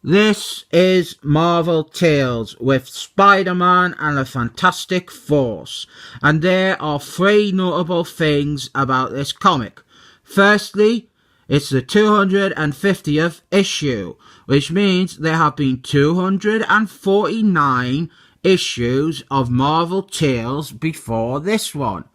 This is Marvel Tales with Spider-Man and the Fantastic Force, and there are three notable things about this comic. Firstly, it's the 250th issue, which means there have been 249 issues of Marvel Tales before this one.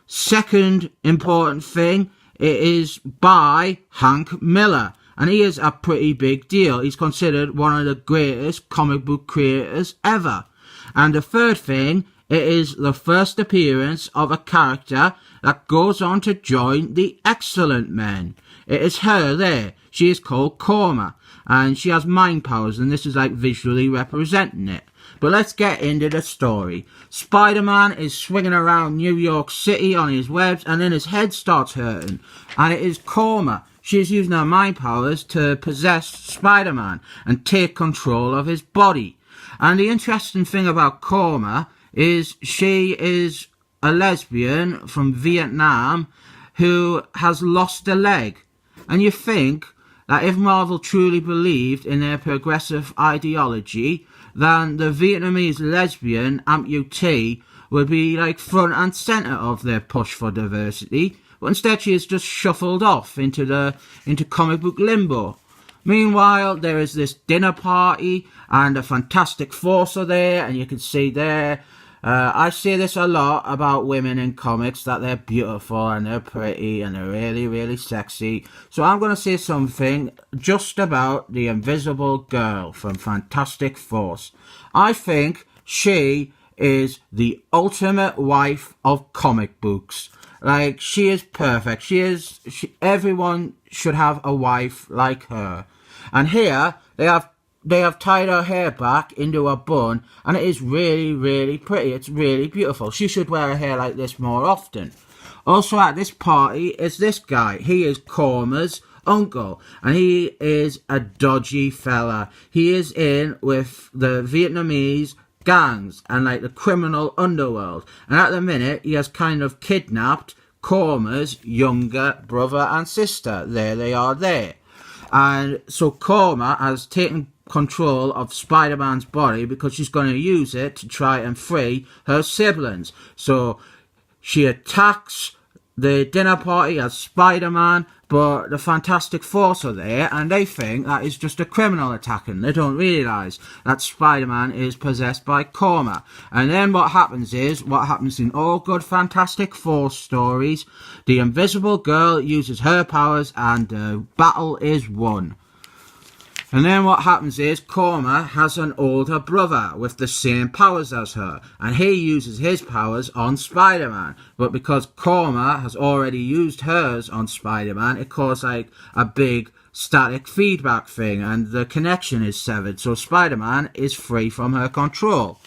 Second important thing, it is by Hank Miller, and he is a pretty big deal. He's considered one of the greatest comic book creators ever. And the third thing, it is the first appearance of a character that goes on to join the Excellent Men. It is her there. She is called Korma, and she has mind powers, and this is like visually representing it. But let's get into the story. Spider-Man is swinging around New York City on his webs, and then his head starts hurting. And it is Korma. She is using her mind powers to possess Spider-Man and take control of his body. And the interesting thing about Korma is she is a lesbian from Vietnam who has lost a leg. And you think that if Marvel truly believed in their progressive ideology, then the Vietnamese lesbian amputee would be like front and centre of their push for diversity. But instead she is just shuffled off into comic book limbo. Meanwhile, there is this dinner party, and the Fantastic Force are there, and you can see there, I say this a lot about women in comics, that they're beautiful, and they're pretty, and they're really, really sexy. So I'm going to say something just about the Invisible Girl from Fantastic Force. I think she is the ultimate wife of comic books. Like, she is perfect. Everyone should have a wife like her. And here, they have tied her hair back into a bun, and it is really, really pretty. It's really beautiful. She should wear her hair like this more often. Also at this party is this guy. He is Korma's uncle, and he is a dodgy fella. He is in with the Vietnamese gangs and like the criminal underworld, and at the minute he has kind of kidnapped Korma's younger brother and sister. There they are there. And so Korma has taken control of Spider-Man's body because she's going to use it to try and free her siblings. So she attacks the dinner party as Spider-Man, but the Fantastic Force are there, and they think that is just a criminal attacking. They don't realise that Spider-Man is possessed by Korma. And then what happens in all good Fantastic Four stories, the Invisible Girl uses her powers, and the battle is won. And then what happens is Korma has an older brother with the same powers as her, and he uses his powers on Spider-Man. But because Korma has already used hers on Spider-Man, it causes like a big static feedback thing, and the connection is severed, so Spider-Man is free from her control.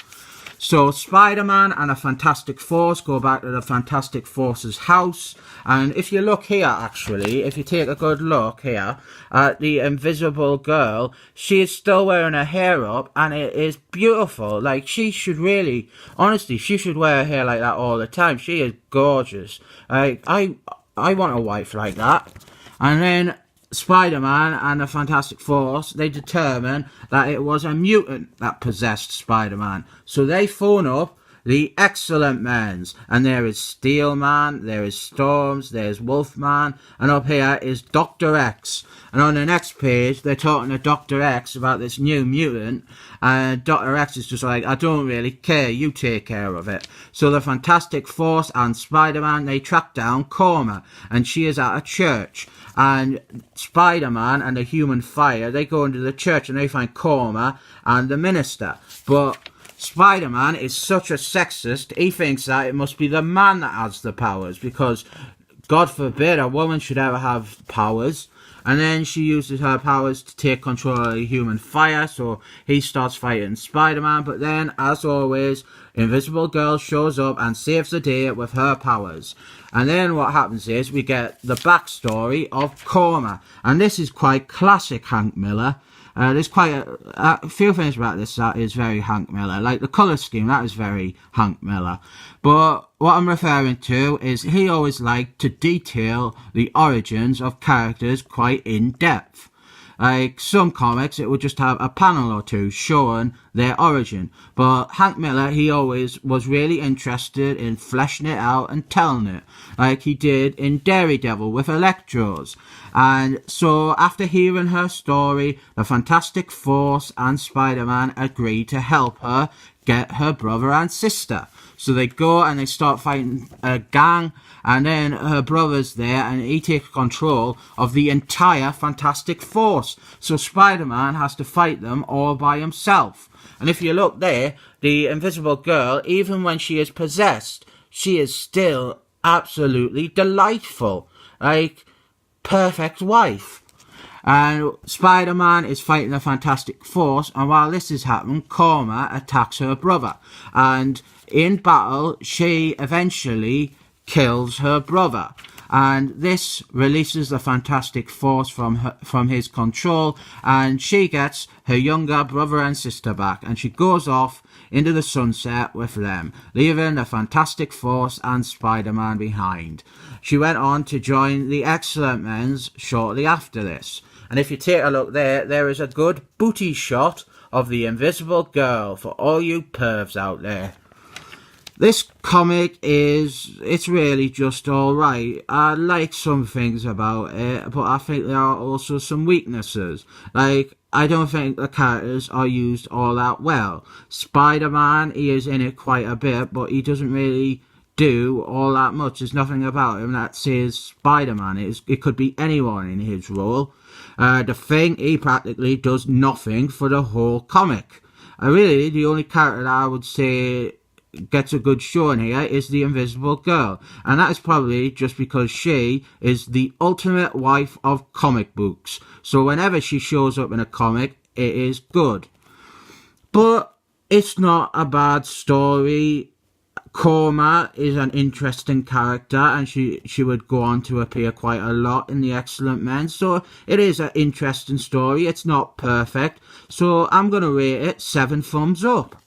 So Spider-Man and the Fantastic Force go back to the Fantastic Force's house, and if you look here, actually, if you take a good look here at the Invisible Girl, she is still wearing her hair up, and it is beautiful. Like, she should really, honestly, she should wear her hair like that all the time. She is gorgeous. I want a wife like that. And then Spider-Man and the Fantastic Force, they determine that it was a mutant that possessed Spider-Man. So they phone up the Excellent Men, and there is Steel Man, there is Storms, there's Wolfman, and up here is Dr. X. And on the next page, they're talking to Dr. X about this new mutant, and Dr. X is just like, I don't really care, you take care of it. So the Fantastic Force and Spider-Man, they track down Korma, and she is at a church. And Spider-Man and the Human Fire, they go into the church and they find Korma and the minister. But Spider-Man is such a sexist, he thinks that it must be the man that has the powers, because God forbid a woman should ever have powers. And then she uses her powers to take control of the Human Fire, so he starts fighting Spider-Man. But then, as always, Invisible Girl shows up and saves the day with her powers. And then what happens is we get the backstory of Korma. And this is quite classic Hank Miller. There's quite a few things about this that is very Hank Miller. Like the colour scheme, that is very Hank Miller. But what I'm referring to is he always liked to detail the origins of characters quite in depth. Like some comics, it would just have a panel or two showing their origin. But Hank Miller, he always was really interested in fleshing it out and telling it, like he did in Daredevil with Electros. And so after hearing her story, the Fantastic Four and Spider-Man agreed to help her get her brother and sister. So they go and they start fighting a gang, and then her brother's there and he takes control of the entire Fantastic Force. So Spider-Man has to fight them all by himself. And if you look there, the Invisible Girl, even when she is possessed, she is still absolutely delightful. Like, perfect wife. And Spider-Man is fighting the Fantastic Four, and while this is happening, Karma attacks her brother. And in battle, she eventually kills her brother. And this releases the Fantastic Four from his control, and she gets her younger brother and sister back, and she goes off into the sunset with them, leaving the Fantastic Four and Spider-Man behind. She went on to join the X-Men shortly after this. And if you take a look there, there is a good booty shot of the Invisible Girl for all you pervs out there. This comic it's really just alright. I like some things about it, but I think there are also some weaknesses. Like, I don't think the characters are used all that well. Spider-Man, he is in it quite a bit, but he doesn't really do all that much. There's nothing about him that says Spider-Man. It could be anyone in his role. The Thing, he practically does nothing for the whole comic. Really, the only character that I would say gets a good show in here is the Invisible Girl, and that is probably just because she is the ultimate wife of comic books. So whenever she shows up in a comic, it is good. But it's not a bad story. Karma is an interesting character, and she would go on to appear quite a lot in the Excellent Men, so it is an interesting story. It's not perfect, so I'm going to rate it 7 thumbs up.